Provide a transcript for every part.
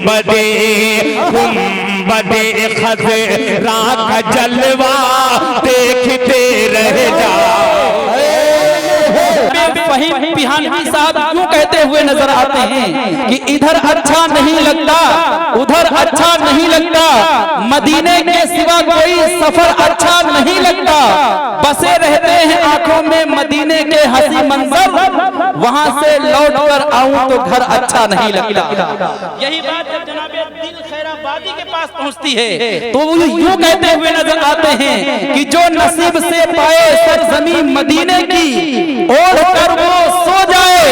गुंबदे गुंबदे खज़रा का जलवा देखते रह जाओ। फहीम पिहानी साहब क्यों कहते हुए नजर आते हैं कि इधर अच्छा नहीं लगता, उधर अच्छा नहीं लगता, मदीने के सिवा कोई सफर अच्छा नहीं लगता, बसे रहते हैं आंखों में मदीने के हंसी मंजर, वहां से लौट कर आऊं तो घर अच्छा नहीं लगता। यही बात जब जनाब दिल खैराबादी के पास पहुंचती है तो वो यूं कहते हुए नजर आते हैं कि जो नसीब से पाए सरजमी मदीने की ओढ़ कर वो सो जाए,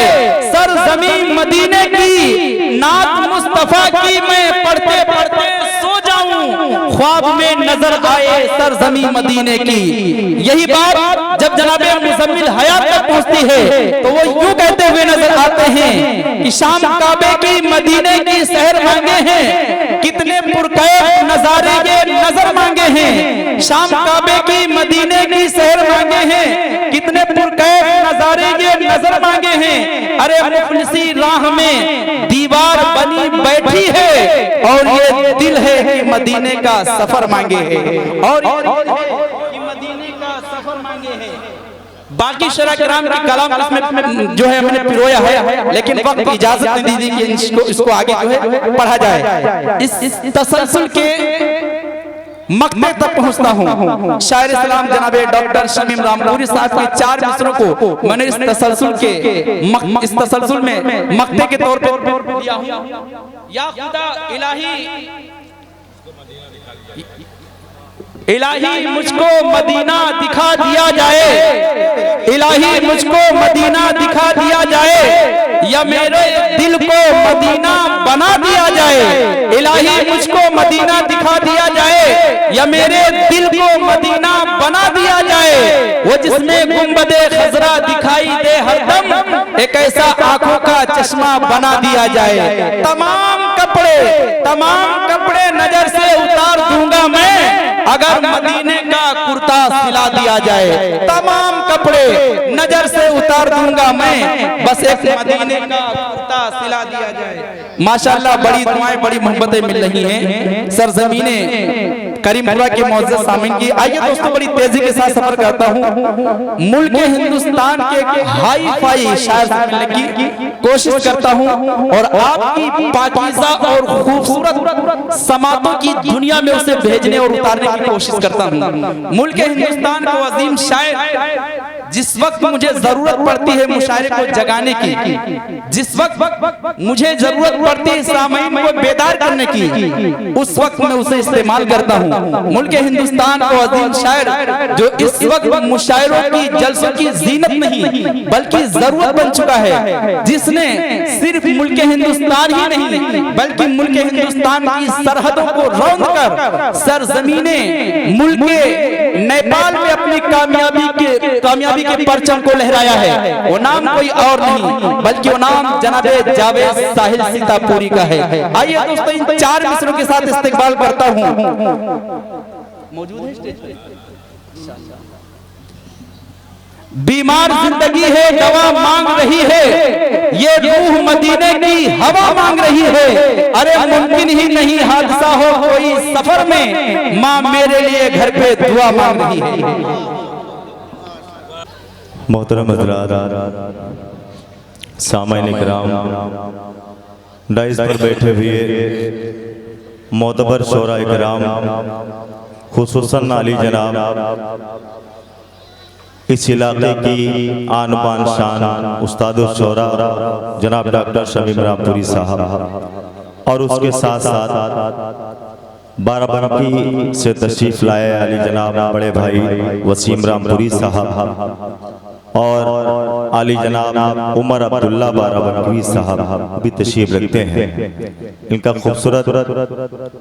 सरजमी मदीने की नात मुस्तफा की मैं पढ़ते पढ़ते सो जाऊं, ख्वाब में नजर आए सरजमी मदीने की। यही बात जब जनाब मुज़म्मिल हयात तक पहुंचती है तो वो यूं कहते हुए नजर आते हैं कि शाम काबे की मदीने की शहर मांगे हैं, कितने पुरकैफ नजारे ये नजर मांगे हैं, शाम काबे की मदीने की शहर मांगे हैं, कितने पुरकैफ नजारे ये नजर मांगे हैं। अरे मुफलिसी राह में दीवार बनी बैठी है और ये दिल है कि मदीने का सफर मांगे है, और मदीने का सफर मांगे है। बाकी शरा कराम की कलाम इसमें जो है हमने पिरोया है, लेकिन वक्त इजाजत नहीं दीजिए कि इसको आगे जो है पढ़ा जाए। इस तसलसल के मकते तक पहुंचता हूं। शायर इस्लाम जनाब डॉक्टर शमीम रामपुरी साहब के 4 मिसरों को मैंने इस तसलसल में मकते के तौर पर दिया हूं। या खुदा इलाही मुझको मदीना दिखा दिया जाए, इलाही मुझको मदीना दिखा दिया जाए, या मेरे दिल को मदीना बना दिया जाए। इलाही मुझको मदीना दिखा दिया जाए या मेरे दिल को मदीना बना दिया जाए। वो जिसमें गुंबदे खजरा दिखाई दे हरदम, एक ऐसा आंखों का चश्मा बना दिया जाए। तमाम कपड़े नजर से उतार दूंगा मैं अगर मदीने का कुर्ता सिला दिया जाए। तमाम कपड़े नजर से उतार दूंगा मैं, बस एक मदीने का कुर्ता सिला दिया जाए। माशाअल्लाह बड़ी दुआएं बड़ी मोहब्बतें मिल रही हैं सरजमीने करीमपुरा के मौजूद सामीन की। आइए दोस्तों बड़ी तेजी के साथ सफर करता हूँ, मुल्क हिंदुस्तान के हाई फाई शायर से मिलने की कोशिश करता हूँ और आपकी पाकीज़ा और खूबसूरत समातों की दुनिया में उसे भेजने और उतारने की कोशिश करता हूँ। मुल्क हिंदुस्तान को अजीम शायर जिस वक्त मुझे जरूरत पड़ती है मुशायरे को जगाने की, जिस वक्त मुझे जरूरत पड़ती है सामईन को बेदार करने की, उस वक्त मैं उसे इस्तेमाल करता हूँ। मुल्क हिंदुस्तान को अजीम शायर जो इस वक्त मुशायरों की जलसों की जीनत नहीं बल्कि जरूरत बन चुका है, जिसने सिर्फ मुल्क हिंदुस्तान ही नहीं बल्कि मुल्क हिंदुस्तान की सरहदों को रौंद कर सरजमीने मुल्क नेपाल में अपनी कामयाबी के परचम को लहराया है। वो नाम कोई और नहीं बल्कि वो नाम जनाबे जावेद साहिल सीतापुरी का है। आइए दोस्तों इन 4 मिसरों के साथ इस्तेकबाल करता हूँ। मौजूद है स्टेज पे। बीमार जिंदगी है दवा मांग रही है, ये रूह मदीने की हवा मांग रही है। अरे मुमकिन ही नहीं हादसा हो कोई सफर में, माँ मेरे लिए घर पे दुआ मांग रही है। मोहतरम हज़रात, सामाईन इकराम, डाइस पर बैठे हुए मोतबर शोरा इकराम, खुसूसन अली जनाब, इस इलाके की आन बान शान उस्ताद शोरा जनाब डॉक्टर शमीम रामपुरी साहब और उसके साथ साथ बाराबंकी से तशरीफ लाए अली जनाब बड़े भाई वसीम रामपुरी साहब और अली जनाब उमर अब्दुल्ला बाराबंकी साहब भी तशरीफ रखते हैं। इनका खूबसूरत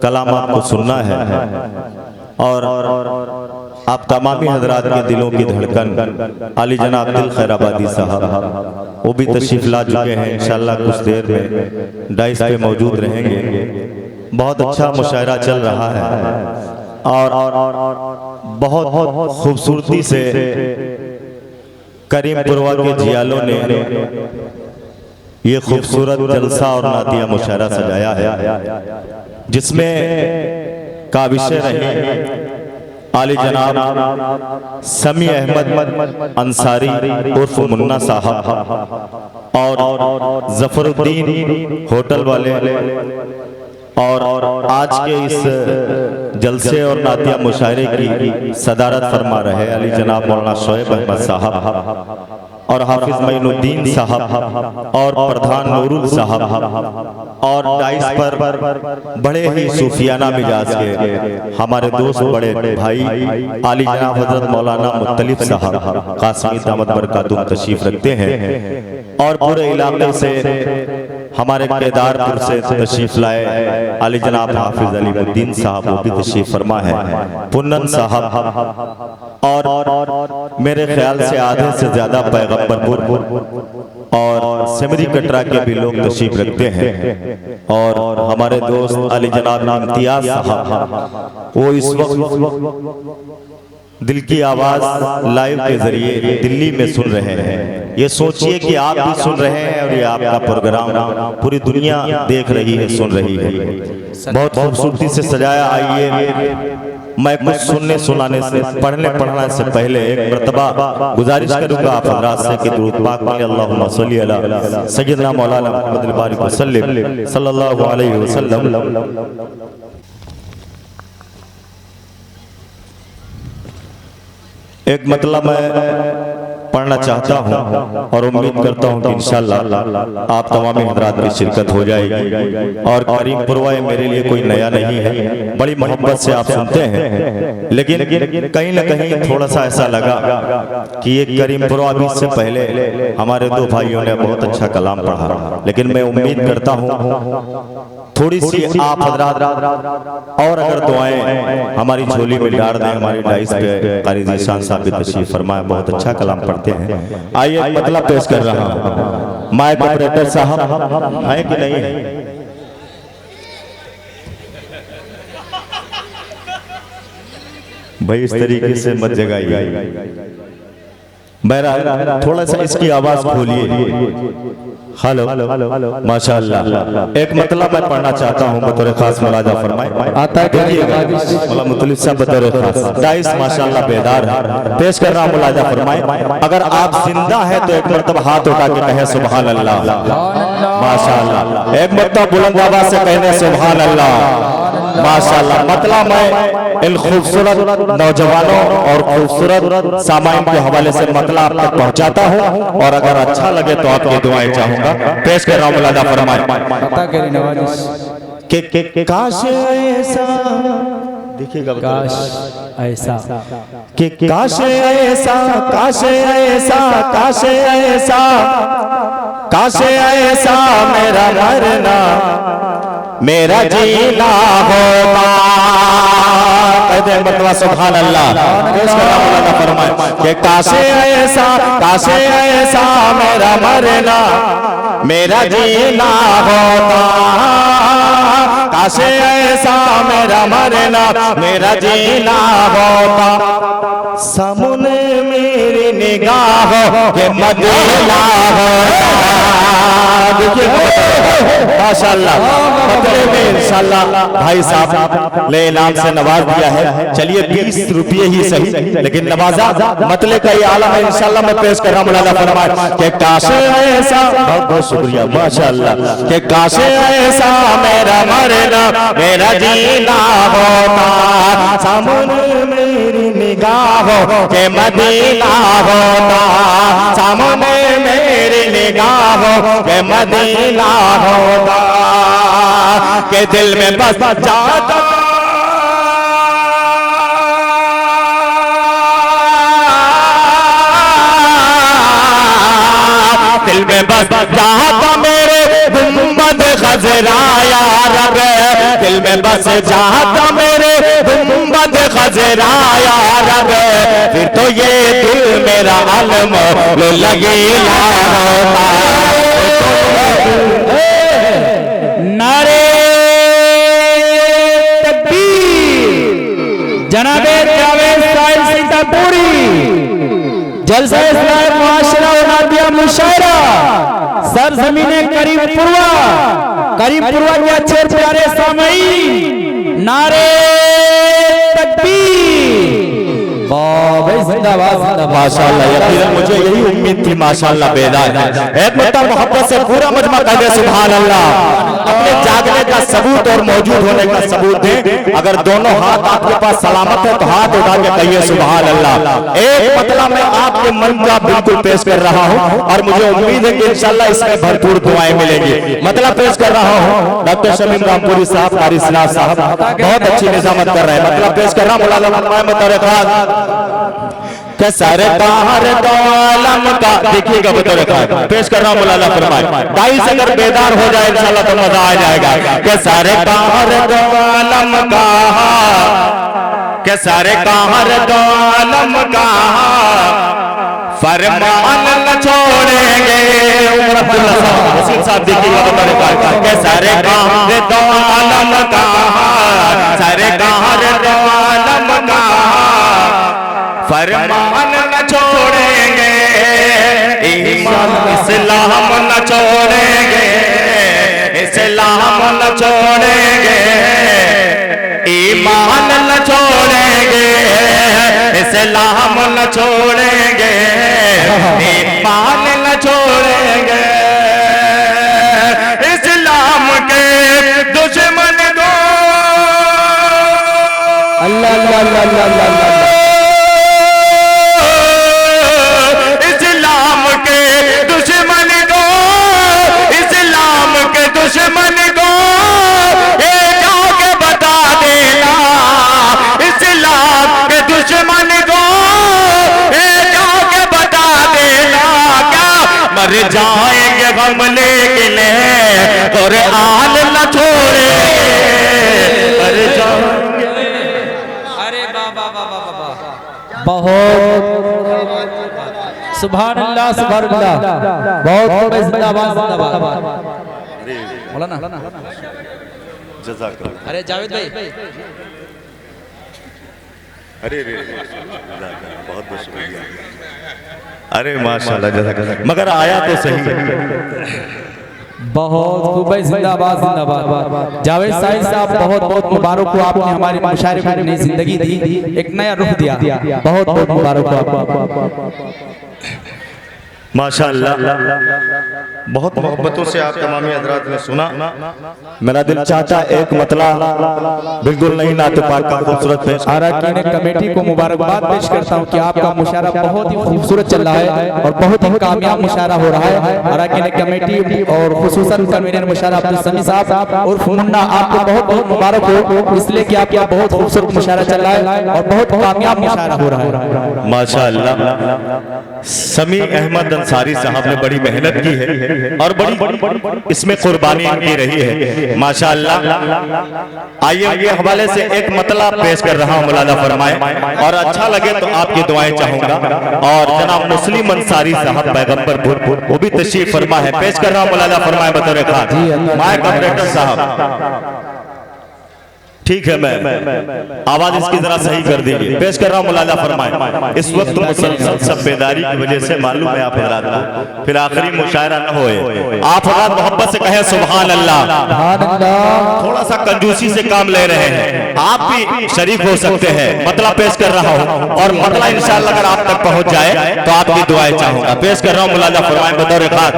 कलाम आपको सुनना है और आप तमामी हजरात के दिलों की धड़कन अली जनाब दिल खैराबादी साहब वो भी तशरीफ ला चुके हैं। इंशाअल्लाह कुछ देर में डाइस पे मौजूद रहेंगे। बहुत अच्छा मुशायरा चल रहा है और बहुत खूबसूरती से करीमपुरवा के जियालों ने ये खूबसूरत जलसा और नातिया मुशायरा सजाया है, जिसमें का विषय रहे आली जनाब समी अहमद अंसारी उर्फ मुन्ना साहब और जफरुद्दीन होटल वाले, और आज के इस जलसे और नातिया मुशायरे की सदारत फरमा रहे अली जनाब मौलाना शोएब अहमद साहब और हाफिज मईनुद्दीन साहब और प्रधान नूरुल साहब, और डाइस पर बड़े ही सूफियाना मिजाज के हमारे दोस्त बड़े भाई आली जनाब हजरत मौलाना मुत्तलिफ साहब कासमी दामत बरकातुहू तशरीफ रखते हैं, और पूरे इलाके से हमारे केदारपुर से तशरीफ लाए आली जनाब हाफिज अलीमुद्दीन साहब वो भी तशरीफ फरमा है, पुन्नन साहब, और मेरे ख्याल से आधे से ज्यादा पैगंबरपुर और सिमरी कटरा के भी लोग तशरीफ रखते हैं, और हमारे दोस्त अली जनाब इम्तियाज साहब वो इस वक्त दिल की आवाज लाइव के जरिए दिल्ली में सुन रहे हैं। ये सोचिए कि आप भी सुन रहे हैं और ये आपका प्रोग्राम पूरी दुनिया देख रही है, सुन रही है। बहुत खूबसूरती से सजाया। आइए मैं कुछ सुनने सुनाने से पढ़ने से पहले एक मर्तबा गुजारिश करूंगा आप हज़रात से कि दुरूद पाक में अल्लाहुम्मा सल्ली अला सय्यदना मौलाना मुहम्मद बारिक वसल्लम सल्लल्लाहु अलैहि वसल्लम। एक मतलब मैं पढ़ना चाहता हूँ और उम्मीद करता हूँ कि इंशाअल्लाह आप तमाम हज़रात की शिरकत हो जाएगी। और करीम पुरवा मेरे लिए कोई नया नहीं है, बड़ी मोहब्बत से आप सुनते हैं, लेकिन कहीं न कहीं थोड़ा सा ऐसा लगा कि ये करीम पुरवा भी इससे पहले हमारे दो भाइयों ने बहुत अच्छा कलाम पढ़ा, लेकिन मैं उम्मीद करता हूँ थोड़ी सी आप हज़रात और अगर दुआएं हमारी झोली में डाल दें। हमारी डाइस पे कारी ज़ीशान साहब भी तशरीफ फरमाए, बहुत अच्छा कलाम पढ़ते हैं। आइए मतलब पेश कर रहा हूँ, माइक ऑपरेटर साहब है कि नहीं है? भाई इस तरीके से मत जगाइए, थोड़ा सा इसकी आवाज खोलिए। हेलो माशाअल्लाह। एक मतलब मैं पढ़ना चाहता हूँ बतौर खास मुलाजा फरमाए। आता है मुतलिफ साहब बतौर खास डाइस माशाअल्लाह बेदार है, पेश कर रहा हूँ मुलाजा फरमाए। अगर आप जिंदा है तो एक मरतबा हाथ उठा के कहे सुभान अल्लाह माशाअल्लाह। एक मरतबा बुलंद आवाज से कहने सुभान अल्लाह माशाअल्लाह। मतलब मैं इन खूबसूरत नौजवानों और खूबसूरत सामाइन के हवाले से मतलब आप तक पहुंचाता हूं, और अगर अच्छा लगे तो आपकी दुआएं चाहूंगा। पेश कर रहा हूं मुलाजा फरमाए कि काश ऐसा देखिएगा, काश ऐसा कि काश ऐसा काश ऐसा काश ऐसा काश ऐसा मेरा मरना मेरा जीना होता। मतलब सुभान अल्लाह। काशे ऐसा मेरा मरना मेरा जीना होता, काशे ऐसा मेरा मरना मेरा जीना होता। सामने मेरी निगाहों के मदीना होता। माशाअल्लाह मतलब में इंशाअल्लाह भाई साहब ने इनाम से नवाज दिया है। चलिए 20 रुपये ही सही, लेकिन नवाजा मतलब का ये आलम है। इंशाअल्लाह मैं पेश कर रहा हूँ मुलाजा फरमाए कि काश ऐसा, बहुत बहुत शुक्रिया माशाअल्लाह, कि काश ऐसा मेरा मरना मेरा जीना होता। सामने मेरी निगाहों के मदीना होता, सामने मेरी निगाहों के मदीना होता, के दिल में बस जाता दिल में बस जाता मेरे गुंबद खजरा या रब, दिल में बस जाता मेरे गुंबद खजरा या रब, फिर तो ये दिल मेरा अलम लगीला होता। नारे तकबीर। जनाबे जावेद साहिब सीतापुरी जलसा इस्लाह मुआशरा और नातिया मुशायरा सर सरजमीने करीमपुरवा के अच्छे प्यारे सामईन, नारे तकबीर, माशाअल्लाह। यकीनन मुझे यही उम्मीद थी माशाअल्लाह बेदार एक मतलब मोहब्बत से पूरा मजमा कह दे सुभान अल्लाह। अपने जागने का सबूत और मौजूद होने का सबूत दे। अगर दोनों हाथ आपके पास सलामत है तो हाथ उठा के कहिए सुभान अल्लाह। एक मतलब मैं आपके मन का बिल्कुल पेश कर रहा हूँ और मुझे उम्मीद है कि इंशाअल्लाह इसमें भरपूर दुआएं मिलेंगी। मतलब पेश कर रहा हूँ डॉक्टर शमीम रामपुरी साहब, कारी सिनाज साहब बहुत अच्छी निजामत कर रहे हैं। मतलब पेश कर रहा हूँ मौलाना के सारे बाहर दो आलम का, देखिएगा बतौर पेश कर रहा हूँ मौलाना फरमाए। दाई से अगर बेदार हो जाए इंशाल्लाह तो मजा आ जाएगा। के सारे बाहर दो आलम का, के सारे बाहर दो आलम का फरमान न छोड़ेंगे। वसीम साहब देखिएगा बतौर के सारे बाहर दो आलम का, सारे बाहर दो आलम का फरमान न छोड़ेंगे, ईमान इस्लाम न छोड़ेंगे, इस्लाम न छोड़ेंगे, ईमान न छोड़ेंगे, इस्लाम न छोड़ेंगे, ईमान न छोड़ेंगे। इस्लाम के दुश्मन को अल्लाह अल्लाह अल्लाह अल्लाह दुश्मन को ये जाके बता देना, इस्लाम के दुश्मन को ये जाके बता देना। क्या मर जाएंगे हम लेकिन और आल न छोड़े, मर जाएंगे। अरे बाबा बाबा बाबा बहुत सुभान अल्लाह सुभान अल्लाह, बहुत जिंदाबाद जिंदाबाद। मौलाना जज़ाकल्लाह। अरे जावेद भाई, अरे बहुत बहुत शुक्रिया। अरे माशाल्लाह जज़ाकल्लाह। मगर आया तो सही। बहुत खूब है, जिंदाबाद जिंदाबाद। जावेद साहब बहुत बहुत मुबारक हो, आपने हमारी मुशायरे में नई जिंदगी दी, एक नया रुख दिया। बहुत बहुत मुबारक हो आपको। माशाअल्लाह बहुत मोहब्बतों से आप तमामी हजरात ने सुना। मेरा दिल चाहता एक मतला बिल्कुल नहीं नाते पाक का खूबसूरत पेश। अरकान कमेटी को मुबारकबाद पेश करता हूं कि आपका मुशायरा बहुत ही खूबसूरत चल रहा है और बहुत ही कामयाब मुशायरा हो रहा है। अरकान कमेटी और खुसूसन कन्वीनर मुशायरा अब्दुल समी साहब और मुन्ना, आपको बहुत बहुत मुबारक हो, इसलिए कि आपका बहुत खूबसूरत मुशायरा चल रहा है और बहुत कामयाब मुशायरा हो रहा है माशाअल्लाह। समी अहमद अंसारी साहब ने बड़ी मेहनत की है और बड़ी इसमें कुर्बानी इनकी रही है माशाअल्लाह। आइए ये हवाले से एक मतला पेश कर रहा हूँ मौलाना फरमाए, और अच्छा लगे तो आपकी दुआएं चाहूंगा। और जनाब मुस्लिम अंसारी साहब पैगंबरपुर वो भी तशरीफ फरमा है, पेश कर रहा हूँ मौलाना फरमाए बतौर खास। माइक ऑपरेटर साहब ठीक है, मैं आवाज इसकी जरा सही कर दीजिए। पेश कर रहा हूँ मौलाना फरमाए। इस वक्त मुसलसल सब बेदारी की वजह से मालूम है आप हजरात को फिर आखिरी मुशायरा न होए, आप हजरात मोहब्बत से कहें सुभान अल्लाह। थोड़ा सा कंजूसी से काम ले रहे हैं, आप भी शरीक हो सकते हैं। मतलब पेश कर रहा हूँ और मतलब इंशाअल्लाह अगर आप तक पहुंच जाए तो आपकी दुआएं चाहूंगा। पेश कर रहा हूँ मौलाना फरमाए बतौर खास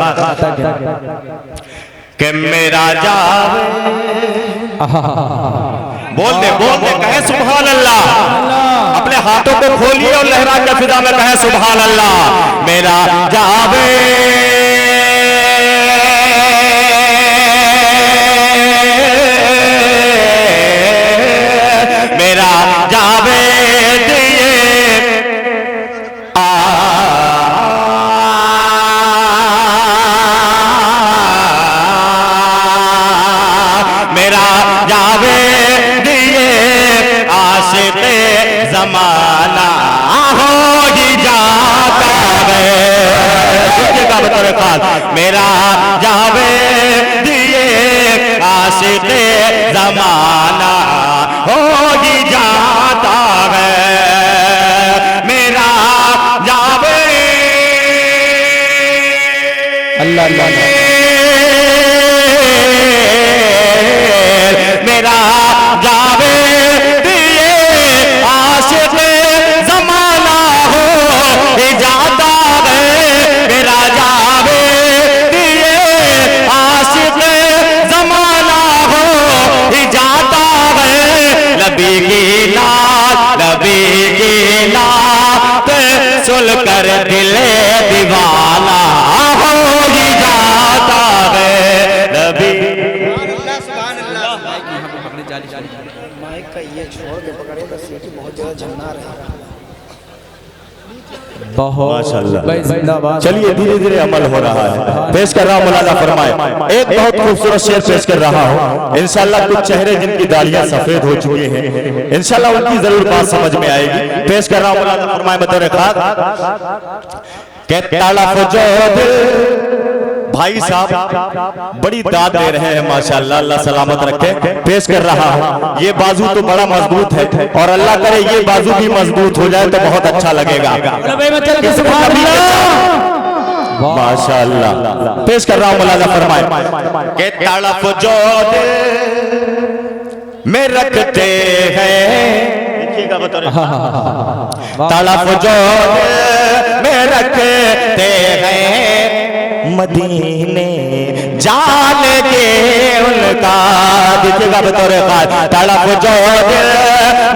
कि मेरा जा बोल दे कहे सुभान अल्लाह। अपने हाथों को खोलिए और लहरा के फिजा में कहे सुभान अल्लाह। मेरा जावे मेरा जावे दिए मेरा जावे जमाना हो ही जाता है। मेरा जावे दिए आशिक़े जमाना हो ही जाता है। मेरा जावे अल्लाह अल्लाह सुन कर दिल दीवाना हो ही जाता है नबी। माइक का ये छोड़ के पकड़े तो सीटी बहुत ज्यादा झन्ना रहेगा। माशाअल्लाह। चलिए धीरे धीरे अमल हो रहा है। पेश कर रहा हूँ मौलाना फरमाए, एक बहुत खूबसूरत शेर पेश कर रहा हूँ। इंशाल्लाह कुछ चेहरे जिनकी दाढ़ियां सफेद हो चुकी हैं, इंशाल्लाह उनकी जरूर बात समझ में आएगी। पेश कर रहा हूँ मौलाना फरमाए बतौर खास के तड़फ जो दिल। भाई साहब बड़ी दाद दे रहे हैं माशाल्लाह, अल्लाह सलामत रखे। पेश कर रहा हूँ, ये बाजू तो बड़ा मजबूत है और अल्लाह करे ये बाजू भी मजबूत हो जाए तो बहुत अच्छा लगेगा माशाल्लाह। पेश कर रहा हूँ मौलाना फरमाए के तड़फ जो दिल में रखते हैं, तड़फ जो दिल में रखते हैं मदीने जान के उनका। देखिएगा बतौर खास, तड़प जो दिल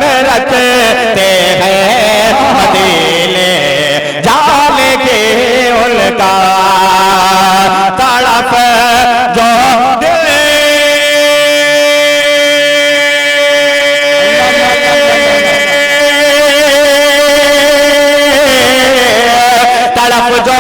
में रखते हैं मदीने जान के उनका। तड़प जो दिल तड़प जो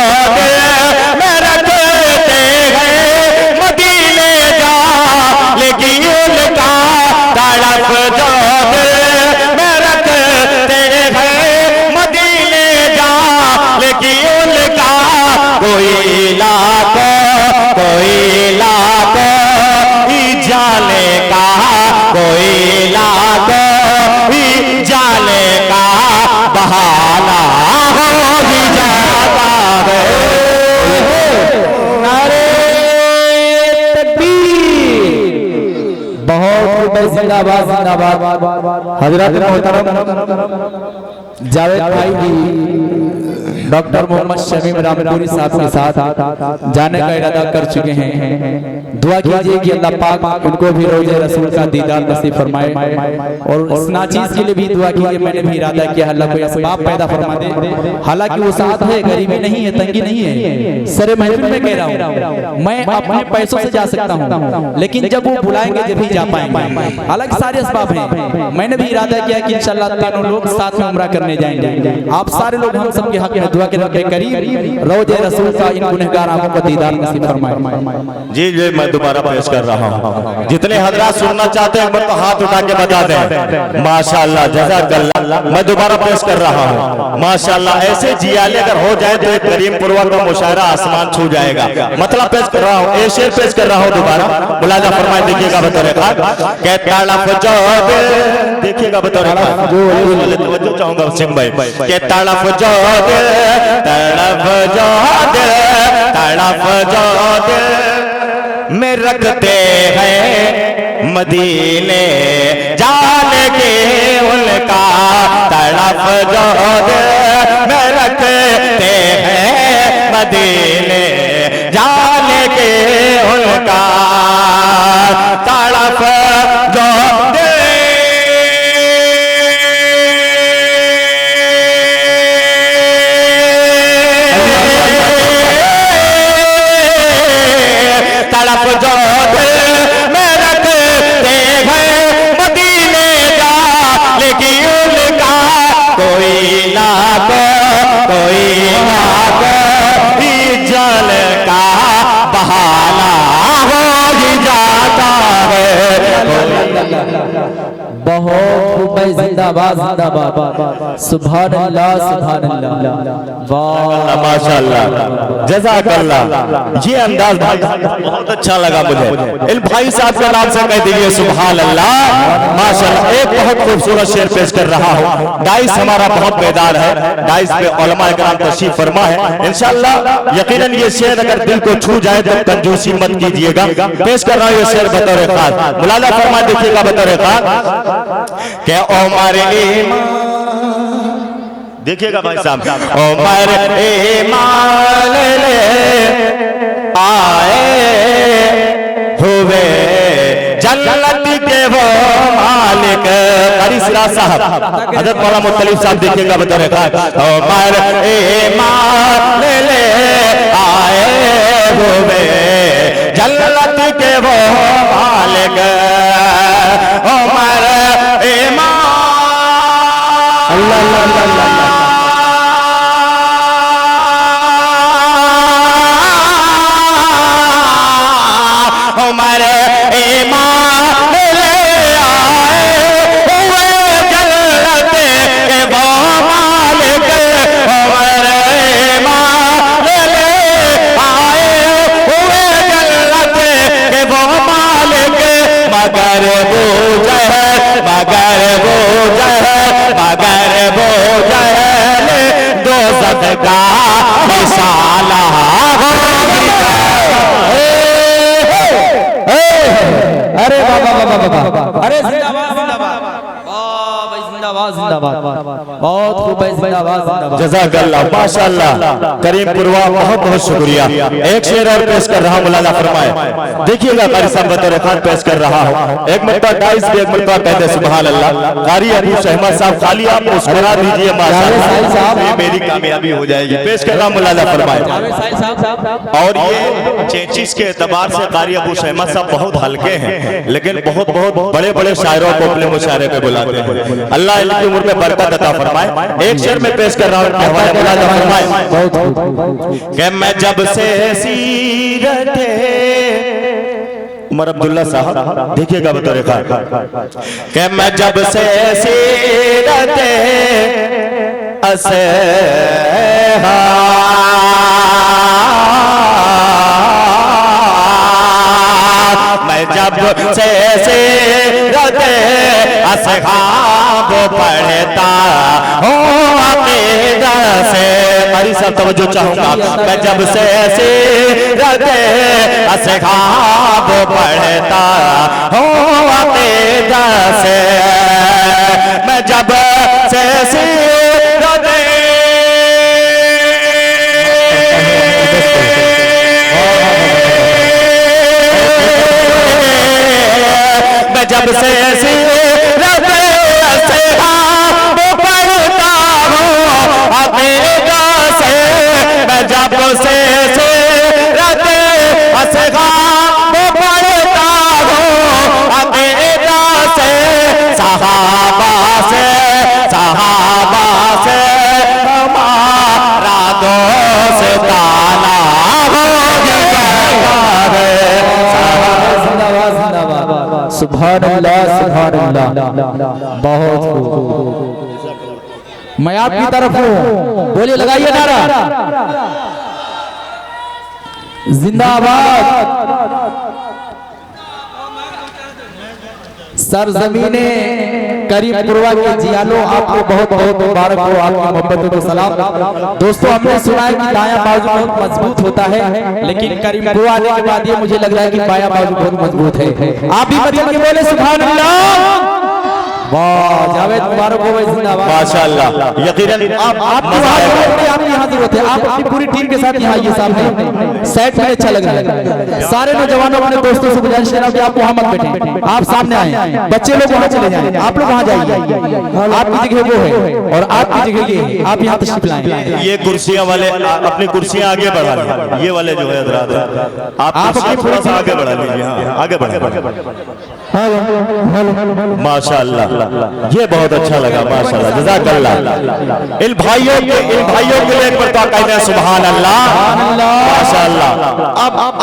बहाना हो ही जाता है। नारे तकबीर, बहुत जिंदाबाद जिंदाबाद। हजरत मोहतरम जावेद भाई जी डॉक्टर मोहम्मद शमीम रामपुरी साहब के साथ जाने का इरादा कर चुके हैं। दुआ कीजिए कि अल्लाह पाक उनको भी रोज़े रसूल का दीदार नसीब फरमाए और इस नाचीज के लिए भी दुआ कीजिए। मैंने भी इरादा किया अल्लाह कोई असबाब पैदा फरमा दे। हालांकि वो साथ है, गरीबी नहीं है, तंगी नहीं है। सरे महफिल में कह रहा हूँ, मैं अपने पैसों से जा सकता हूँ, लेकिन जब वो बुलाएंगे जब ही जा पाएंगे। हालांकि सारे असबाब हैं। मैंने भी इरादा किया कि इंशाल्लाह तीनों लोग साथ में उम्रा करने जाएंगे। आप सारे लोग हम सबके हक में दुआ के रब्बे करीम रोज़े रसूल का इन गुनहगार आंखों को दीदार नसीब फरमाए। जी जी मैं दोबारा पेश कर रहा हूँ। जितने हजरात सुनना चाहते हैं तो हाथ उठा के बता दें माशाल्लाह जज़ाकल्लाह। मैं दोबारा पेश कर रहा हूँ माशाल्लाह। ऐसे जियाले अगर हो जाए तो एक करीम पुरवा का मुशायरा आसमान छू जाएगा। मतलब पेश कर रहा हूँ, ए शेर पेश कर रहा हूँ दोबारा। मुलाजा फरमाए, देखिएगा बतौर खास के तड़फ जो दिल। देखिएगा बतौर खास, तवज्जो चाहूंगा सिंह भाई के तड़फ जो दिल, तड़फ जो दिल, तड़फ जो दिल में रखते हैं मदीने जान के उनका। तड़फ जो दिल में रखते हैं मदीने जान के उनका। तड़फ जो तड़प जो दिल में रखते हैं मदीने जा, लेकिन उनका कोई ना कोई जल का बहाना हो ही जाता है। बहुत जिंदाबाद जिंदाबाद। सुभान अल्लाह सुभान अल्लाह, वाह माशाअल्लाह जज़ाकल्लाह। ये अंदाज भाई बहुत अच्छा लगा मुझे। इन भाई साहब का नाम से कह दीजिए सुभान अल्लाह माशाअल्लाह। एक बहुत खूबसूरत शेर पेश कर रहा हूँ। डाइस हमारा बहुत बेदार है, डाइस पे उलमा इकराम तशरीफ फरमा है। इंशाअल्लाह यकीनन ये शेर अगर दिल को छू जाए तो कंजूसी मत कीजिएगा। पेश कर रहा हूँ ये शेर बतौर खास। मुलाजा फरमा, देखिएगा बतौर खास क्या उमर देखिएगा भाई साहब, उमर ईमान ले आए हुए जन्नत के वो मालिक मालिक कारी सिराज साहब हजरत मौलाना मुत्तलिब साहब देखिएगा बता रखा उमर ईमान ले आए हुए जन्नत के वो मालिक उमर ईमान अल्लाह अल्लाह उमर ईमान ले आए हुए जन्नत के वो मालिक उमर ईमान ले आए हुए जन्नत के वो मालिक मगर वो जहल दो सदका मिसाला अरे बाबा बाबा बाबा अरे जिंदाबाद जिंदाबाद वाह भाई जिंदाबाद जिंदाबाद बहुत खूब भाई जिंदाबाद जिंदाबाद जज़ाकल्लाह माशाअल्लाह करीम पुरवा बहुत बहुत शुक्रिया। एक शेर और पेश कर रहा हूं मौलाना फरमाए देखिएगा कारी साहब बतौर खान पेश कर रहा हूं एक मरतबा गाइस भी एक मरतबा कहते सुभान अल्लाह कारी अबू शहमद साहब खाली आप मुस्कुरा दीजिए माशाअल्लाह ये मेरी कामयाबी हो जाएगी। पेश कर रहा हूं मौलाना फरमाए और ये चेचिस के एतबार से कारी अबू शहमद साहब बहुत हल्के हैं लेकिन बहुत बहुत बड़े बड़े शायरों को अपने मुशायरे पे बुलाते हैं। अल्लाह इनकी उम्र में बरकत अता फरमाए। एक शेर में पेश कर रहा हूं मौलाना फरमाए कि मैं जब से सीरते उमर अब्दुल्ला साहब देखिएगा बतौर खान कि मैं जब से सीरते असे मैं जब से सीरते असहाब पढ़ता हूँ अकीदा से हमारी सब तवज्जो चाहूंगा मैं जब से सीरत असहाब पढ़ता हूँ अकीदा से मैं जब से सीरत मैं जब से सीरत असहाब पढ़ता हूँ अकीदा से मैं जब से सीरत असहाब पढ़ता हूँ अकीदा से सहाबा से हमारा दोस्ताना सुभान अल्लाह बहुत खूब। मैं आपकी तरफ हूँ बोलिए लगाइए नारा जिंदाबाद। सरजमीने करीमपुरवा के जियालो आपको बहुत बहुत मुबारक हो आपकी मोहब्बत को सलाम। दोस्तों हमने सुना है कि दायां बाजू बहुत मजबूत होता है लेकिन करीमपुरवा आने के बाद ये मुझे लग रहा है कि बायां बाजू बहुत मजबूत है। आप भी मतलब कि बोले सुभान अल्लाह वाह जावेद मुबारक हो भाई जिंदाबाद माशाअल्लाह यकीनन आपकी यहाँ जरूरत है आप अपनी पूरी टीम के साथ यहाँ आइए सामने सेट में अच्छा लग रहा है। सारे नौजवानों अपने दोस्तों से गुजारिश कर रहा हूं कि आप वहां मत बैठें आप सामने आए बच्चे लोग वहां चले जाएं आप लोग वहां जाइए आपकी जगह वो है और आपकी जगह ये है आप यहाँ तशरीफ लाएं। ये कुर्सियां वाले अपनी कुर्सियां आगे बढ़ा लीजिए ये वाले जो है हजरात आप अपनी थोड़ा सा आगे बढ़ा लीजिए आगे बढ़ा माशाअल्लाह ये बहुत अच्छा लगा माशाअल्लाह जज़ाकल्लाह। इन भाइयों के लिए एक बार कहते हैं सुभान अल्लाह माशाअल्लाह।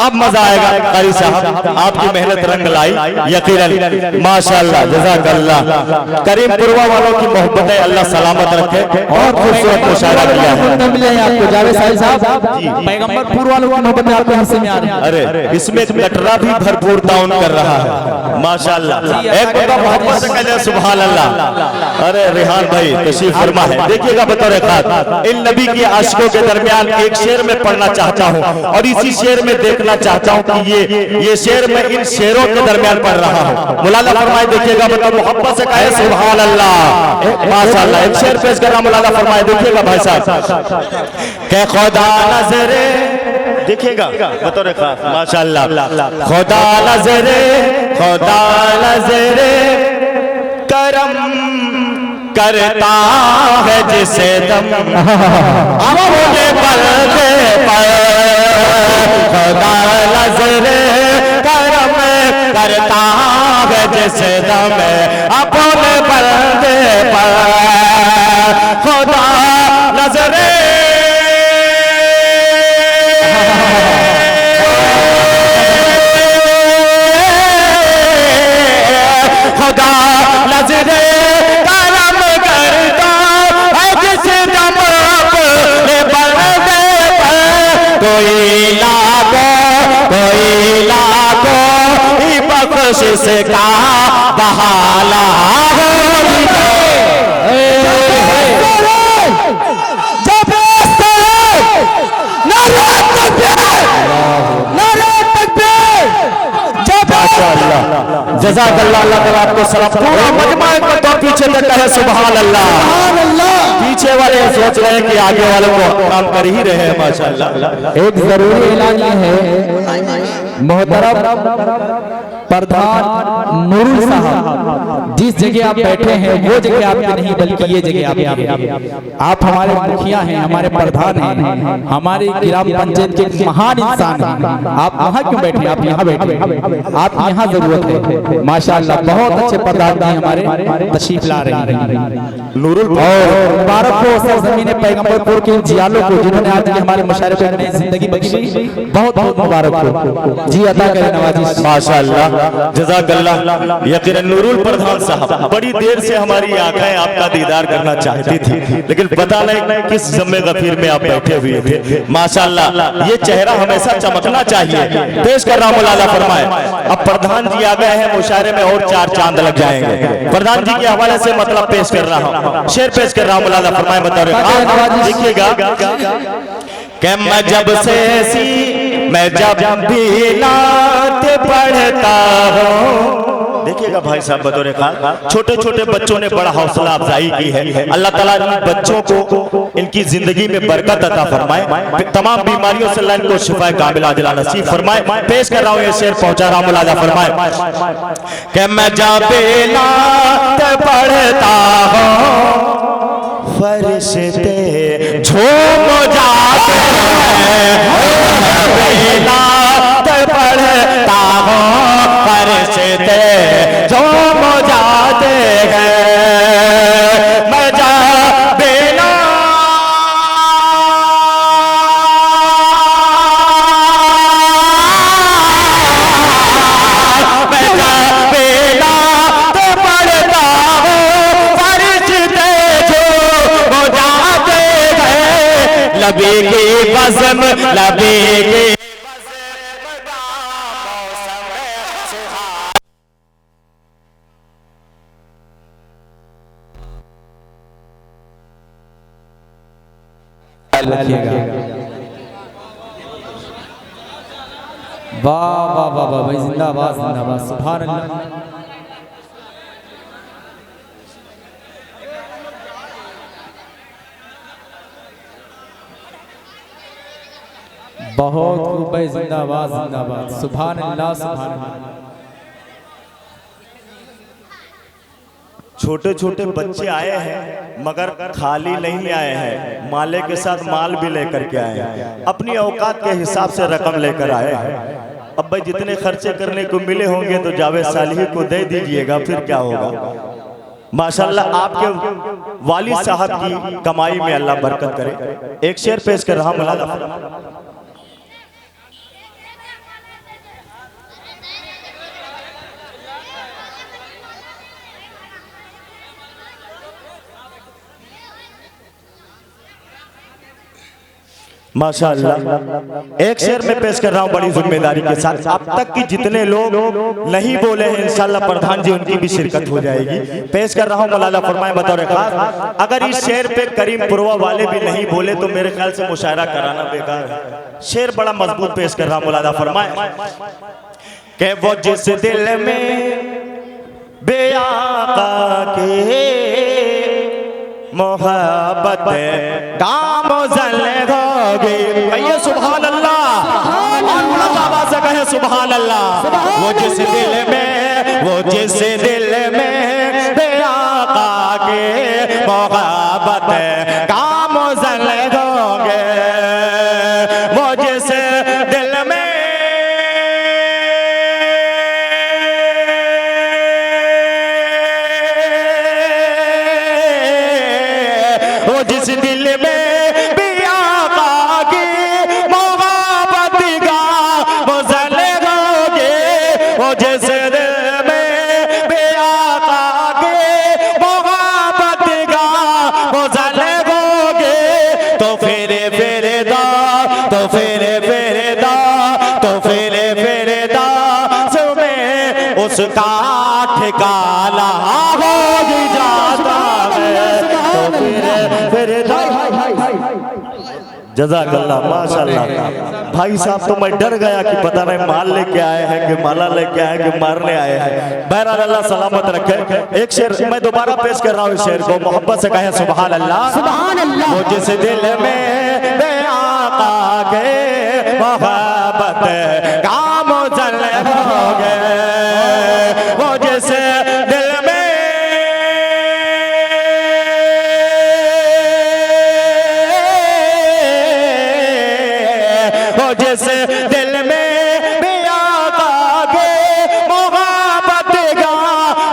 अब मजा आएगा कारी साहब आपकी मेहनत रंग लाई यकीनन माशाअल्लाह जज़ाकल्लाह। करीमपुरवा वालों की मोहब्बतें अल्लाह सलामत रखे और खूबसूरत मुशायरा किया है आपको जावेद साहब पैगंबरपुर वालों की मोहब्बतें आपके हिस्से में आ रही है। अरे इसमें कटरा भी भरपूर ताउन कर रहा है माशाअल्लाह। एक बंदा मोहब्बत से कहते हैं सुभान अल्लाह। अरे रिहान भाई तशरीफ फरमा है देखिएगा बतौर खास इन नबी के आशिकों के दरमियान एक शेर में पढ़ना चाहता हूँ और इसी शेर में देखना चाहता हूँ कि ये शेर मैं इन शेरों के दरमियान पढ़ रहा हूँ। मौलाना फरमाए देखिएगा बतौर मोहब्बत से कहे सुभान अल्लाह माशाअल्लाह। एक शेर पेश कर रहा मौलाना फरमाए देखिएगा भाई साहब के खुदा नजरे देखिएगा बतौर खास माशाअल्लाह खुदा नजरे करम करता है जिसे दम अपने पर्दे पर खुदा नजरे करम करता है जिसे दम अपने पर्दे पर खुदा नजरे खुदा नजरे करम करता है जिस दम अपने पर्दे पर कोई लाखों ही बख्शिश का बहाला हो जज़ाकल्लाह, अल्लाह ताला आपको सलाम। पूरा मजमा तो पीछे तक है सुभान अल्लाह। पीछे वाले सोच रहे हैं कि आगे वालों को काम कर ही रहे हैं माशाअल्लाह। एक जरूरी ऐलान है, मोहतरम प्रधान नूरुल साहब, जिस जगह आप बैठे हैं वो जगह आपकी नहीं बल्कि ये जगह आपकी। आप हमारे मुखिया हैं, हमारे प्रधान हैं, हमारे ग्राम पंचायत के महान इंसान हैं। आप वहाँ क्यों बैठे? आप यहाँ बैठे, आप यहाँ जरूरत है। माशाअल्लाह बहुत अच्छे प्रधान जी हमारे तशरीफ ला रहे हैं। नूरुल और मुबारक हो सरजमीन पैगंबरपुर के जियालों को जिन्होंने आज की हमारे मुशायरे को नई जिंदगी बख्शी। बहुत बहुत मुबारक हो जी, अता करें नवाजी माशाअल्लाह, जज़ाकल्लाह। यकीनन नूरुल प्रधान साहब बड़ी देर से हमारी आंखें आपका दीदार करना चाहती थी, लेकिन पता नहीं किस ज़म्मे गफीर में आप बैठे हुए थे। माशाअल्लाह ये चेहरा हमेशा चमकना चाहिए। पेश कर रहा हूं, मौलाना फरमाए। अब प्रधान जी आ गए हैं, मुशायरे में और 4 चांद लग जाएंगे। प्रधान जी के हवाले से मतलब पेश कर रहा हूं, शेर पेश कर रहा हूं, मौलाना फरमाए। बता रहे देखिएगा कि मैं जब भी नात पढ़ता हूँ, देखिएगा भाई साहब बतौर खास छोटे छोटे बच्चों ने बड़ा हौसला अफजाई की है। अल्लाह ताला इन बच्चों को इनकी जिंदगी में बरकत अता फरमाए, तमाम बीमारियों से अल्लाह इनको शिफा कामिल आजिला नसीब फरमाए। पेश कर रहा हूँ ये शेर, पहुंचा रहा हूँ, मुलाजा फरमाए कि मैं जब भी नात पढ़ता हूँ फरिश्ते झूम जाते हैं, नात पढ़ता हूँ फरिश्ते झूम जाते हैं। मैं जब बिना पढ़ता हूँ फरिश्ते झूम जाते हैं। लबी की बज़म लबी की वाह वाह वाह वाह भाई, जिंदाबाद जिंदाबाद, सुभान अल्लाह। बहुत खूब भाई, जिंदाबाद जिंदाबाद, सुभान अल्लाह सुभान अल्लाह। छोटे छोटे बच्चे आए हैं मगर खाली नहीं आए हैं, माले के साथ माल भी लेकर के आए हैं, अपनी औकात के हिसाब से रकम लेकर आए हैं। अब भाई जितने खर्चे करने को मिले होंगे तो जावेद सालिही को दे दीजिएगा, फिर क्या होगा। माशाल्लाह आपके वालिद साहब की कमाई में अल्लाह बरकत करे। एक शेर पेश कर रहा हूं, माशाअल्लाह एक शेर में पेश कर रहा हूं बड़ी जिम्मेदारी के साथ। अब तक की जितने लोग नहीं बोले हैं इंशाअल्लाह प्रधान जी उनकी भी शिरकत हो जाएगी। पेश कर रहा हूं, मौलाना फरमाए बतौर खास, अगर इस शेर पे करीमपुरवा वाले भी नहीं बोले तो मेरे ख्याल से मुशायरा कराना बेकार है। शेर बड़ा मजबूत पेश कर रहा हूं, मौलाना फरमाए कि वो जिस दिल में बेआका के मोहब्बत काम जल होगी, कहिए सुभान अल्लाह, बाबा से कहे सुभान अल्लाह। वो जिस दिल में के मोहब्बत का मुझल दोगे मुझसे दिल में वो जिस दिल में भी आका की मोहब्बत का मुझल दोगे वो जिस दिल में भी आका की मोहब्बत का मुझल दोगे तो फिर दा तो फिर दा तो फिर दा सुने उसका ठिकाना हो जाता है तो फिर दा जज़ाकल्लाह माशाल्लाह। भाई साहब तो मैं डर गया कि पता नहीं माल लेके आए हैं कि माला लेके आए कि मारने आए हैं। बहरहाल अल्लाह सलामत रखे। एक शेर मैं दोबारा पेश कर रहा हूँ, शेर को मोहब्बत से कहे सुभान अल्लाह सुभान अल्लाह। वो जिस दिल में बे आका के मोहब्बत का मुझल दोगे वो जिस दिल में जिस दिल में भी आका के मोहब्बत का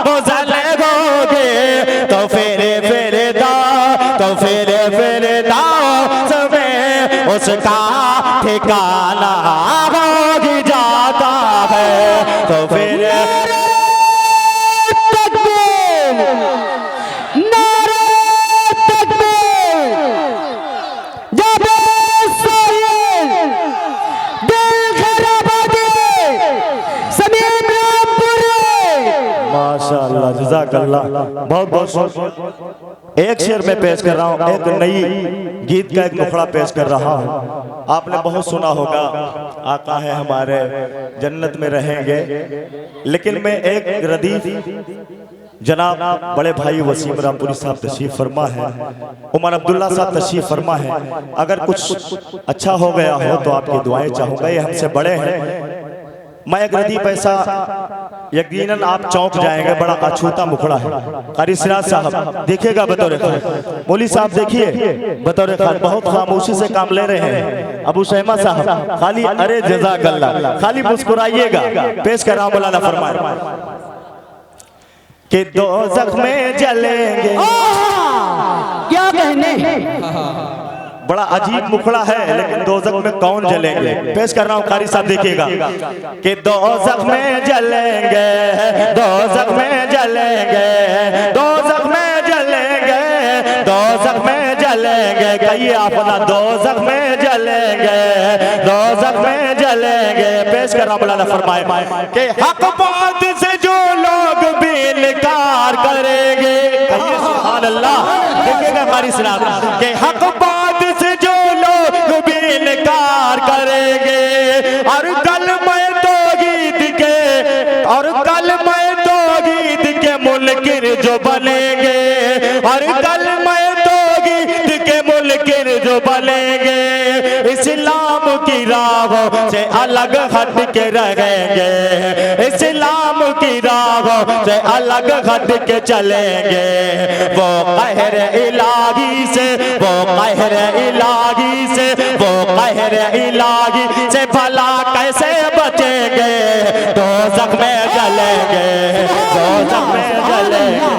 मुझल दोगे तो फिर दा तो फिर दा समय उसका ठिकाना हो जाता है तो फिर माशाअल्लाह जज़ाकल्लाह बहुत बहुत। एक शेर में पेश कर रहा हूँ, एक नई गीत का एक मुखड़ा पेश कर रहा हूँ। आपने बहुत सुना होगा आका है हमारे जन्नत में रहेंगे, लेकिन मैं एक रदीफ जनाब बड़े भाई वसीम रामपुरी साहब तशरीफ फरमा है, उमर अब्दुल्ला साहब तशरीफ फरमा है। अगर कुछ अच्छा हो गया हो तो आपकी दुआएं चाहूंगा, ये हमसे बड़े हैं। मैं एक रदीफ ऐसा यकीनन आप चौंक जाएंगे, बड़ा अछूता मुखड़ा है। कारी सिराज साहब देखिएगा बतौर खान, मौली साहब देखिए बतौर खान, बहुत खामोशी से काम ले रहे हैं। अबू शहमा साहब खाली अरे जज़ाकल्लाह खाली मुस्कुराइएगा। पेश कर रहा हूं मौलाना फरमाए कि दोज़ख में जलेंगे। क्या कहने, बड़ा अजीब मुखड़ा है, लेकिन दोज़ख में कौन जलेंगे। पेश कर रहा हूँ कारी साहब देखिएगा कि दोज़ख में जलेंगे, दोज़ख में जलेंगे, दोज़ख में जलेंगे, दोज़ख में जलेंगे। कहिए अपना दोज़ख में जलेंगे, दोज़ख में जलेंगे। पेश कर रहा हूँ मौलाना फरमाए कि हक बात से जो लोग भी इनकार करेंगे, कहिए सुभान अल्लाह। देखिएगा कारी साहब कि हक बात से जो लोग भी इनकार करेंगे, और कल मैं तौहीद के, और कल मैं तौहीद के मुनकिर जो बनेंगे, और कल मैं तौहीद के मुनकिर जो बनेंगे, इस्लाम की राहों से अलग हट के रहेंगे, इस्लाम की राहों से अलग हट के चलेंगे। वो कहर इलाही से, वो कहर इलाही से, वो कहर इलाही से भला कैसे बचेंगे। दोज़ख में जलेंगे, दोज़ख में जलेंगे।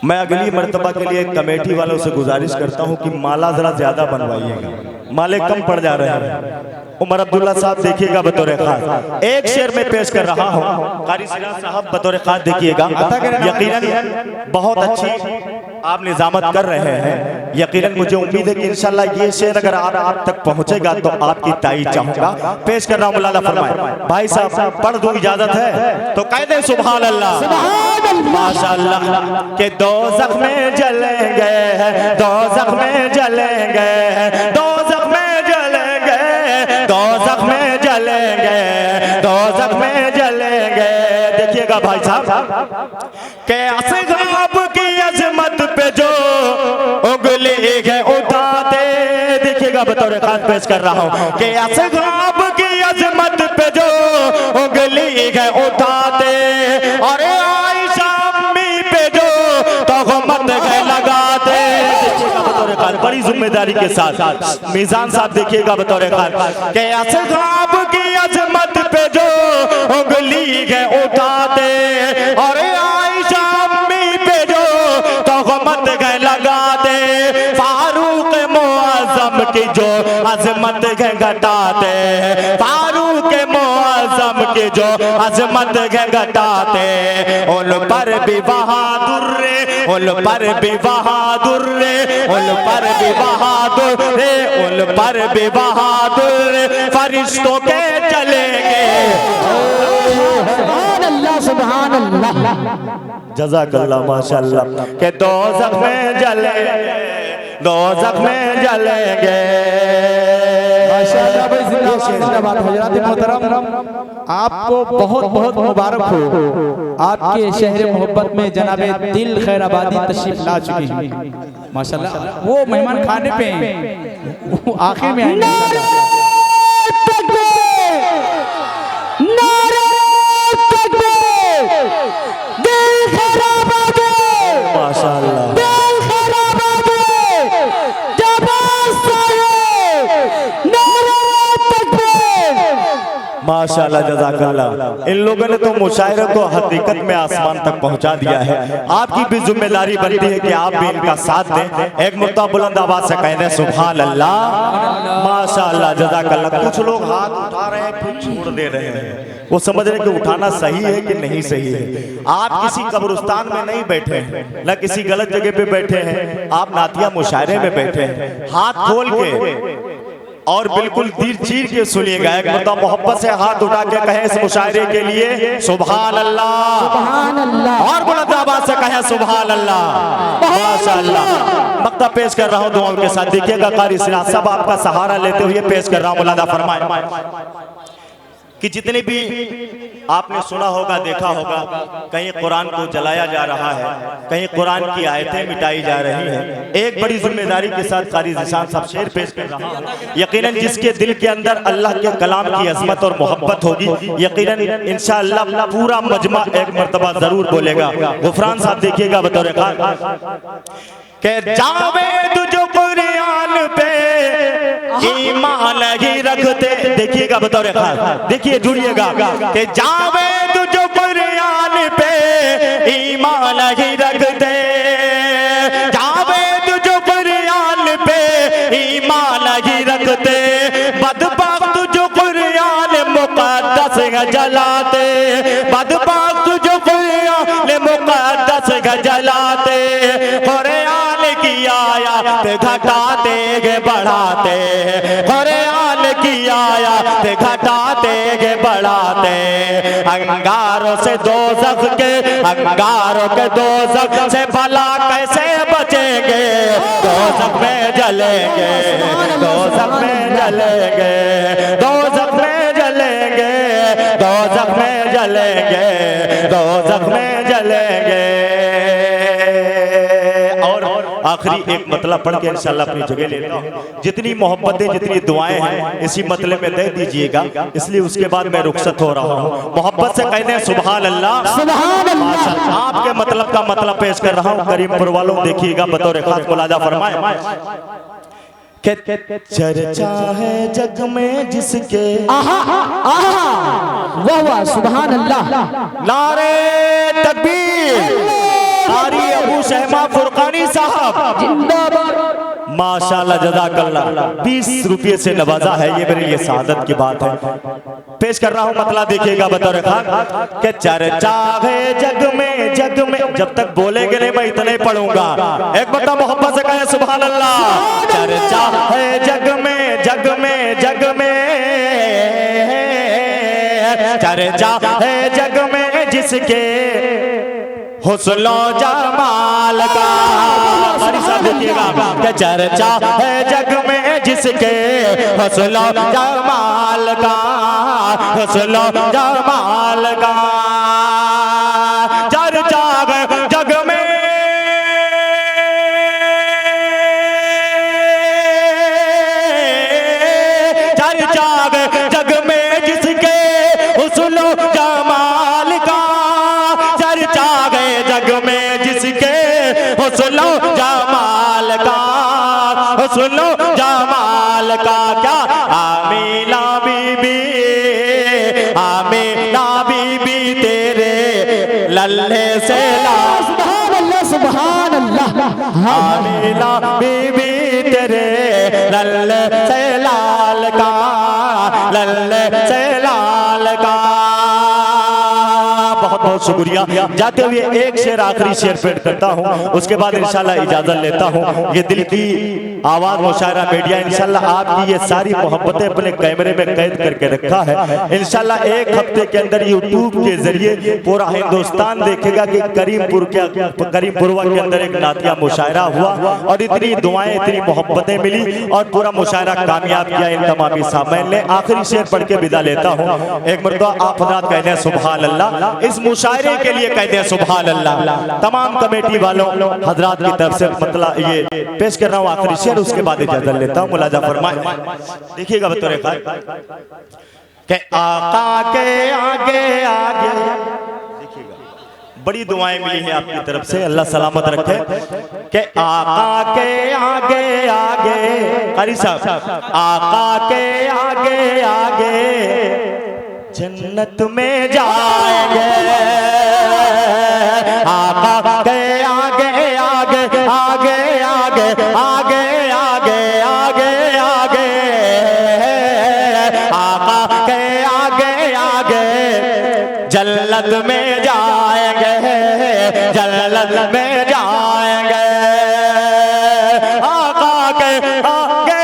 मैं अगली मर्तबा के लिए कमेटी वालों से गुजारिश करता हूं कि माला जरा ज्यादा बनवाइएगा, माले कम पड़ जा रहे हैं। उमर अब्दुल्ला साहब देखिएगा बतौर खास। एक शेर में पेश कर रहा हूं, कारी सिराज साहब बतौर खास देखिएगा, यकीनन बहुत अच्छी आप निजामत कर रहे हैं, यकीनन मुझे उम्मीद है कि इंशाल्लाह ये शेर अगर आप तक पहुंचेगा तो आपकी ताई चाहूंगा। पेश कर रहा हूं, मौलाना फरमाए। भाई साहब पढ़ दूं, इजाजत है तो कह दे सुभान अल्लाह माशाअल्लाह। के दोज़ख में जलेंगे, दोज़ख में जलेंगे, दोज़ख में जलेंगे, दोज़ख में जलेंगे, दोज़ख में जलेंगे। देखिएगा भाई साहब के असगाब की अजमत पे जो उंगली है उठाते, देखिएगा बतौर खास पेश कर रहा हूं कि असगाब की अजमत पे जो उंगली है उठाते, और आयशा अम्मी पे जो तोहमत है लगाते। देखिएगा बतौर खास बड़ी जिम्मेदारी के साथ मीजान साहब देखिएगा बतौर खास के असगाब की अजमत पे जो उंगली है उठाते, और आयशा अम्मी पे जो तोहमत है लगाते, फारूक मुअज़्ज़म की जो अजमत है घटाते, फारूक मुअज़्ज़म की जो अजमत है घटाते, उन पर भी बहादुर, उन पर भी बहादुर, उन पर भी बहादुर, उन पर भी बहादुर फरिश्तों के चलेंगे। सुभान अल्लाह। जज़ाकल्लाह माशाअल्लाह। के दोज़ख में जलेंगे, दोज़ख में जलेंगे। माशाअल्लाह भाई, जिंदाबाद हज़रात मोहतरम, आपको बहुत बहुत मुबारक हो। आपके शहर मोहब्बत में जनाबे दिल खैराबादी तशरीफ ला चुकी है माशाअल्लाह। वो मेहमान खाने पे हैं, वो आखिर में आएंगे। माशाअल्लाह माशाअल्लाह जज़ाकल्लाह। इन लोगों ने तो मुशायरे को हकीकत में आसमान तक पहुंचा दिया है। आपकी भी जिम्मेदारी बनती है कि आप भी इनका साथ दें। एक मुद्दा बुलंद आवाज से कह दें सुभान अल्लाह माशाअल्लाह जज़ाकल्लाह। कुछ लोग हाथ उठा रहे हैं फिर छोड़ दे रहे हैं, वो समझ रहे हैं कि उठाना सही है कि नहीं सही है। आप किसी कब्रिस्तान में नहीं बैठे हैं, न किसी गलत जगह पे बैठे हैं, आप नातिया मुशायरे में बैठे हैं। हाथ खोल के और बिल्कुल दिल चीर के सुनिएगा। एक मुद्दा मोहब्बत से हाथ उठा के कहें इस मुशायरे के लिए सुभान अल्लाह, सुभान अल्लाह। और बुलंद आवाज से कहें सुभान अल्लाह माशाअल्लाह। मक्ता पेश कर रहा हूं दुआओं के साथ। देखिएगा कारी सिराज सब आपका सहारा लेते हुए पेश कर रहा हूं। मुलादा फरमाए कि जितने भी आपने सुना होगा, देखा होगा, कहीं कुरान को जलाया जा रहा है, कहीं कुरान की आयतें मिटाई जा रही हैं। एक बड़ी जिम्मेदारी के साथ कारी ज़िशान सब शेर पेश कर रहा हूं। यकीनन जिसके दिल के अंदर अल्लाह के कलाम की अज़मत और मोहब्बत होगी, यकीनन इंशाअल्लाह पूरा मजमा एक मर्तबा जरूर बोलेगा। गुफरान साहब देखिएगा बतौर के जावेद जो कुरान पे ईमान ही रखते, देखिएगा बतौर खास, देखिए जुड़िएगा कि जावेद जो कुरान पे ईमान ही रखते, जावेद जो कुरान पे ईमान ही रखते, बदबख्त जो कुरान मुक़द्दस जलाते, बदबख्त जो कुरान मुक़द्दस जलाते, घटाते गे बढ़ाते, कुरान की आयत घटाते गे बढ़ाते, अंगारों से दोज़ख के, अंगारों के दोज़ख से भला कैसे बचेंगे, दोज़ख में जलेंगे, दोज़ख में जलेंगे, दोज़ख में जलेंगे, दोज़ख में जलेंगे, दोज़ख में जलेंगे। आखिरी एक मतलब पढ़ के इंशाल्लाह अपनी जगह लेता हूँ। जितनी मोहब्बतें जितनी दुआएं हैं इसी मतलब में दे दीजिएगा, इसलिए उसके बाद मैं रुखसत हो रहा हूँ। मोहब्बत से कहते हैं सुभान अल्लाह, सुभान अल्लाह। आपके मतलब का मतलब पेश कर रहा हूँ। करीमपुर वालों देखिएगा बतौर खास मुलादा फरमाए चर्चा है जग में जिसके, वाह वाह सुभान अल्लाह। नारे तकबीर। कारी अबू शहमा फुरकानी साहब जिंदाबाद। माशाल्लाह जज़ाकल्लाह 20 रुपये से नवाजा है, ये मेरे लिए सादत की बात है। पेश कर रहा हूँ मतला, देखिएगा बतौर खान के चर्चा है जग में जब तक बोलेंगे नहीं मैं इतना ही पढ़ूंगा। एक बता मोहब्बत से कहे सुभान अल्लाह। चर्चा है जग में चर्चा है जग में जिसके हुस्न जमाल का, देखिएगा चर्चा है जग में जिसके हुस्न जमाल का, हुस्न जमाल का। चर्चा है जग में चर्चा है जग में जिसके हुस्न जमाल का, चर्चा है जग में जिसके हुस्न जमाल का, हुस्न जमाल का। क्या आमीना बीबी तेरे लल्ले से सुभान अल्लाह। आमीना बीबी तेरे लल्ले से लाल का, लल्ले से लाल का। बहुत बहुत शुक्रिया। जाते हुए एक शेर आखिरी शेर पेश करता हूँ, उसके बाद इंशाल्लाह इजाजत लेता हूँ। ये दिल की आवाज मुशायरा मीडिया इंशाल्लाह आपकी ये सारी मोहब्बतें अपने कैमरे में कैद करके रखा है। इंशाल्लाह एक हफ्ते के अंदर यूट्यूब के जरिए पूरा हिंदुस्तान देखेगा कि करीमपुरवा के अंदर एक नातिया मुशायरा हुआ और इतनी दुआएं इतनी मोहब्बतें मिली और पूरा मुशायरा कामयाब किया इन तमामी सामने ने। आखिरी शेर पढ़ के विदा लेता हूँ। एक मरतबा आप हज़रात कहते हैं सुभान अल्लाह, इस मुशायरे के लिए कहते हैं सुभान अल्लाह। तमाम कमेटी वालों हजरात की तरफ से मतलब ये पेश कर रहा हूँ आखिरी शेर, उसके बाद इजाजत लेता हूँ। मुलाजा फरमाए, देखिएगा बतौर खान के आका के आगे आगे, देखिएगा बड़ी दुआएं मिली हैं आपकी तरफ से, अल्लाह सलामत रखे। के आका के आगे आगे, कारी साहब, आका के आगे आगे जन्नत में जाएंगे। आका के आगे आगे आगे आगे आगे आगे आगे आगे, आका के आगे आगे जन्नत में जाएंगे, जन्नत में जाएंगे। आका के आगे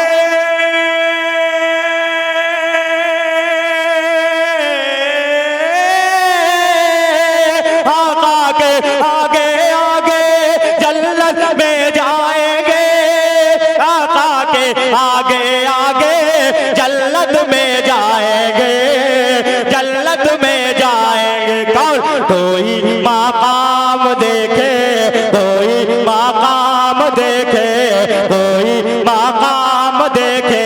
आगे आगे जन्नत में जाएंगे, आका के आगे आगे जन्नत में जाएंगे, जन्नत में जाएंगे। कौन कोई मकाम देखे, कोई मकाम देखे, कोई मकाम देखे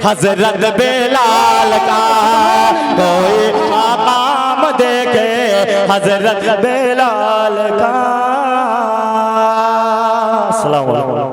हजरत बिलाल का, कोई मकाम देखे हजरत बिलाल का। अस्सलाम वालेकुम।